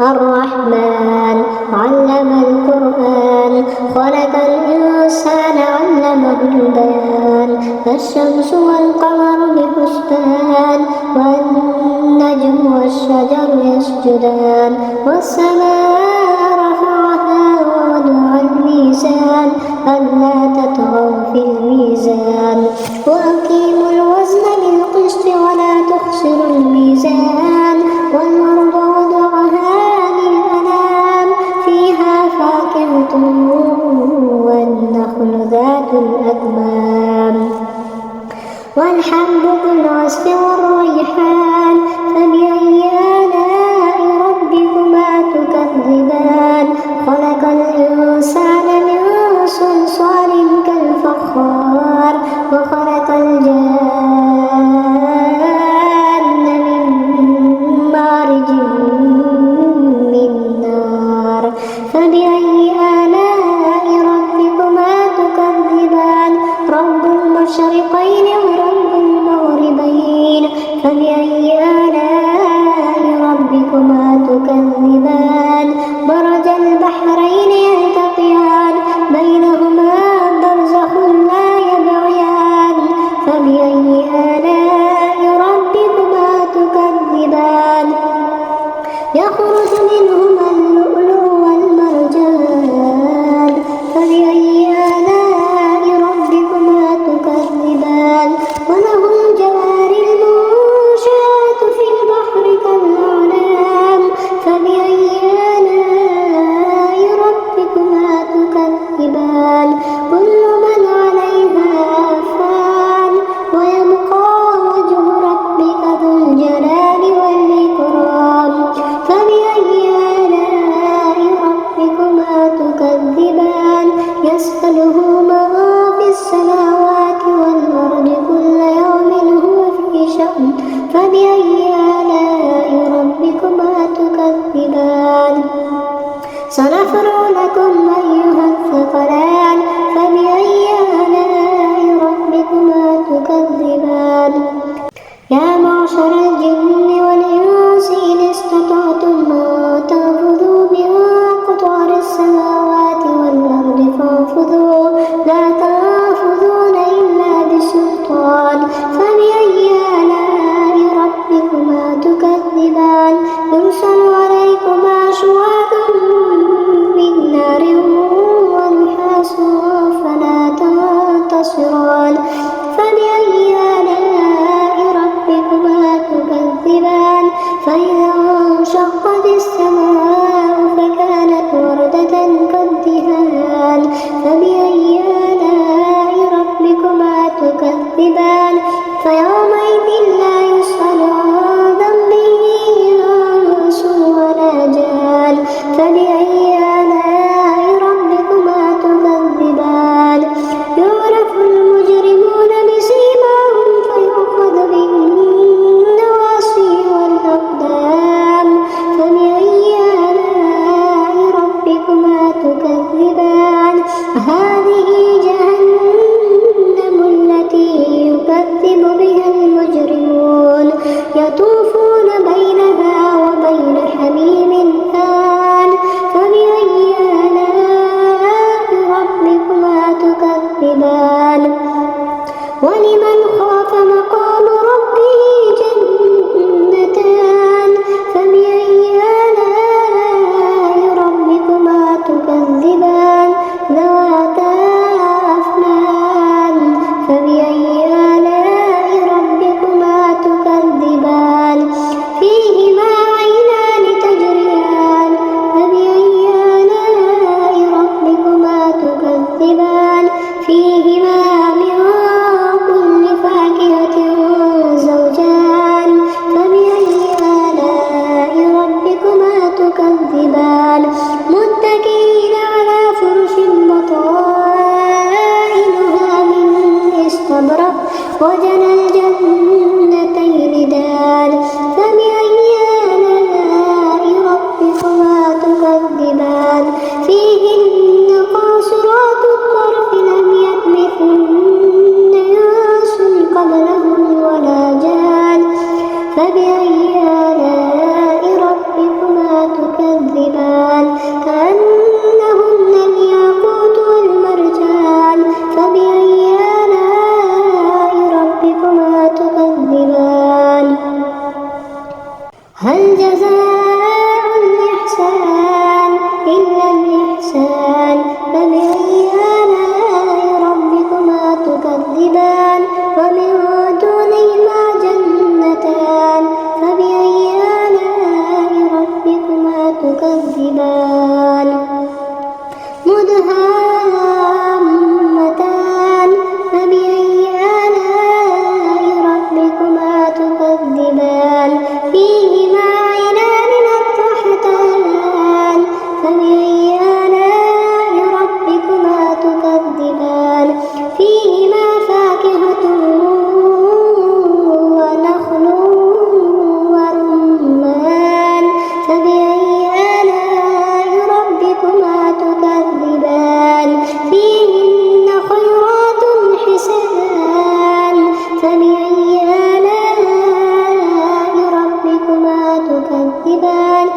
الرحمن علم القرآن خلق الإنسان علمه البيان الشمس والقمر بحسبان والنجم والشجر يسجدان والسماء رفعها ووضع الميزان ألا تطغوا في الميزان وأقيموا الوزن بالقسط ولا تخسروا الميزان والأرض وضعها للأنام فيها فاكهة والنخل ذات الأكمام والحب ذو العصف والريحان فبأي آلاء ربكما تكذبان خلق الإنسان من صلصال كالفخار وخلق الجان من مارج من نار فبأي آلاء ربكما تكذبان رب المشرقين ورب المغربين فبأي آلاء ربكما تكذبان مرج البحرين يلتقيان بينهما برزخ لا يبغيان فبأي آلاء ربكما تكذبان يخرج منهما اللؤلؤ والمرجان فبأي آلاء ربكما تكذبان وله الجوار المنشآت في البحر كالأعلام فبأي آلاء ربكما تكذبان كل من عليها فان ويبقى وجه ربك ذو الجلال والإكرام فبأي آلاء ربكما تكذبان يسأله من في السماوات والأرض كل يوم هو في شأن فبأي آلاء ربكما تكذبان سنفرغ لكم أيها الثقلان فبأي آلاء ربكما تكذبان يا معشر الجن والإنس إن استطعتم أن تنفذوا من أقطار السماوات والأرض فانفذوا لا تنفذون إلا بسلطان فبأي آلاء ربكما تكذبان يرسل عليكما شواظ من نار ونحاس فلا تنتصران فبأي آلاء ربكما تكذبان فإذا انشقت السماء فكانت وردة كالدهان فبأي آلاء ربكما تكذبان فيومئذ لا يسأل عن ذنبه إنس ولا جان فبأي آلاء ربكما تكذبان يعرف المجرمون بسيماهم فيؤخذ بالنواصي والأقدام فبأي تكذبان مدهامتان فبأي آلاء ربكما تكذبان فيهما عينان نضاختان فبأي آلاء ربكما تكذبان فيهما فاكهة ونخل ورمان فبأي آلاء ربكما تكذبان فيهن خيرات حسان فبأي آلاء ربكما تكذبان